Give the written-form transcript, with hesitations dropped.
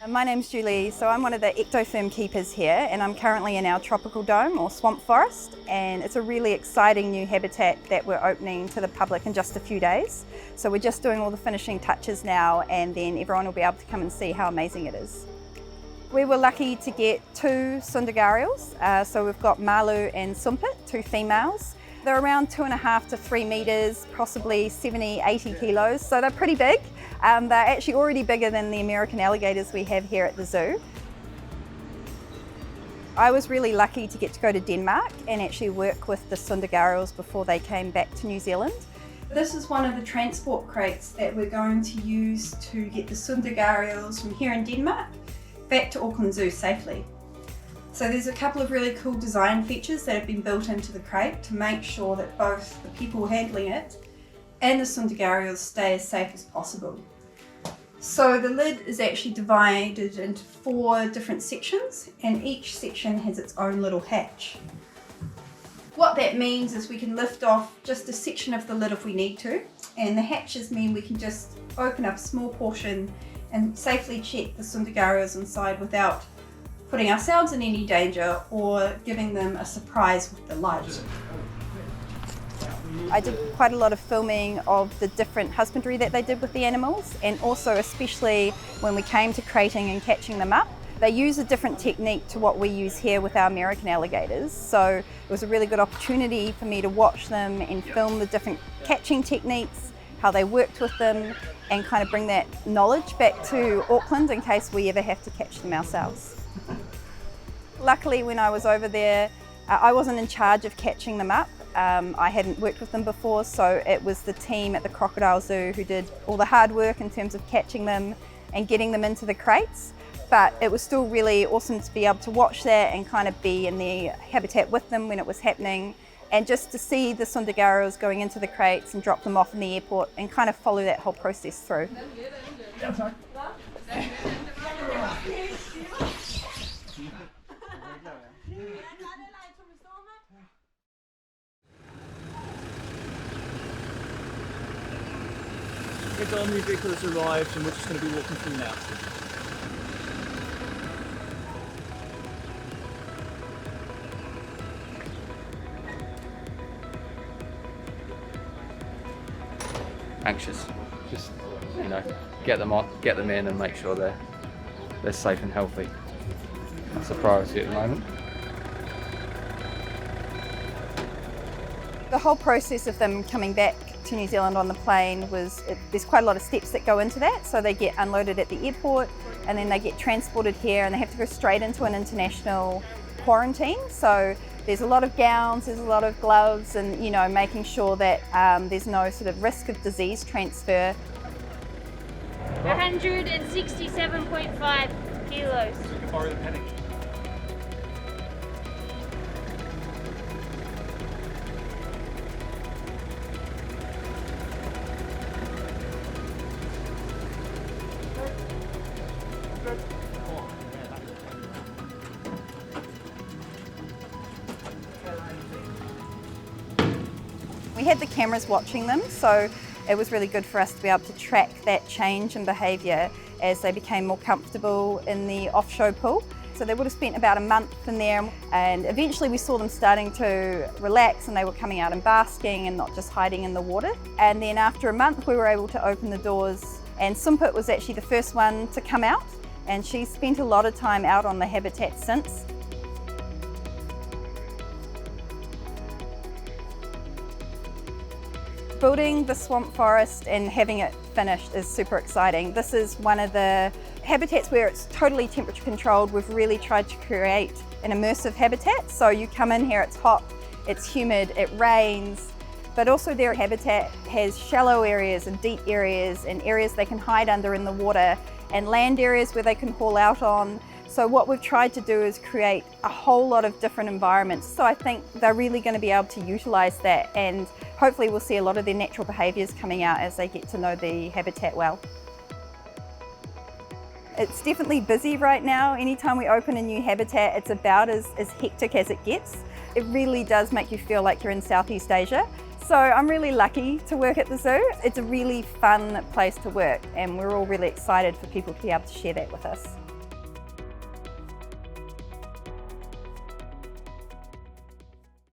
My name's Julie, so I'm one of the ectotherm keepers here, and I'm currently in our tropical dome or swamp forest, and it's a really exciting new habitat that we're opening to the public in just a few days. So we're just doing all the finishing touches now, and then everyone will be able to come and see how amazing it is. We were lucky to get two Sunda gharials, so we've got Malu and Sumpit, two females. They're around 2.5 to 3 metres, possibly 70, 80 kilos, so they're pretty big. They're actually already bigger than the American alligators we have here at the zoo. I was really lucky to get to go to Denmark and actually work with the Sunda gharials before they came back to New Zealand. This is one of the transport crates that we're going to use to get the Sunda gharials from here in Denmark back to Auckland Zoo safely. So there's a couple of really cool design features that have been built into the crate to make sure that both the people handling it and the Sunda gharials stay as safe as possible. So the lid is actually divided into 4 different sections, and each section has its own little hatch. What that means is we can lift off just a section of the lid if we need to, and the hatches mean we can just open up a small portion and safely check the Sunda gharials inside without putting ourselves in any danger or giving them a surprise with the light. I did quite a lot of filming of the different husbandry that they did with the animals, and also especially when we came to crating and catching them up. They use a different technique to what we use here with our American alligators, so it was a really good opportunity for me to watch them and film the different catching techniques, how they worked with them, and kind of bring that knowledge back to Auckland in case we ever have to catch them ourselves. Luckily, when I was over there, I wasn't in charge of catching them up. I hadn't worked with them before, so it was the team at the Krokodille Zoo who did all the hard work in terms of catching them and getting them into the crates. But it was still really awesome to be able to watch that and kind of be in the habitat with them when it was happening, and just to see the Sunda gharials going into the crates and drop them off in the airport and kind of follow that whole process through. Our new vehicle has arrived and we're just going to be walking through now. Anxious, just get them in and make sure they're safe and healthy. That's the priority at the moment. The whole process of them coming back to New Zealand on the plane there's quite a lot of steps that go into that. So they get unloaded at the airport, and then they get transported here, and they have to go straight into an international quarantine. So there's a lot of gowns, there's a lot of gloves, and making sure that there's no sort of risk of disease transfer. 167.5 kilos. Borrow the penny. We had the cameras watching them, so it was really good for us to be able to track that change in behaviour as they became more comfortable in the off-show pool. So they would have spent about a month in there, and eventually we saw them starting to relax and they were coming out and basking and not just hiding in the water. And then after a month we were able to open the doors, and Sumpit was actually the first one to come out, and she's spent a lot of time out on the habitat since. Building the swamp forest and having it finished is super exciting. This is one of the habitats where it's totally temperature controlled. We've really tried to create an immersive habitat. So you come in here, it's hot, it's humid, it rains, but also their habitat has shallow areas and deep areas and areas they can hide under in the water, and land areas where they can haul out on. So what we've tried to do is create a whole lot of different environments. So I think they're really going to be able to utilise that, and hopefully we'll see a lot of their natural behaviours coming out as they get to know the habitat well. It's definitely busy right now. Anytime we open a new habitat, it's about as hectic as it gets. It really does make you feel like you're in Southeast Asia. So I'm really lucky to work at the zoo. It's a really fun place to work, and we're all really excited for people to be able to share that with us.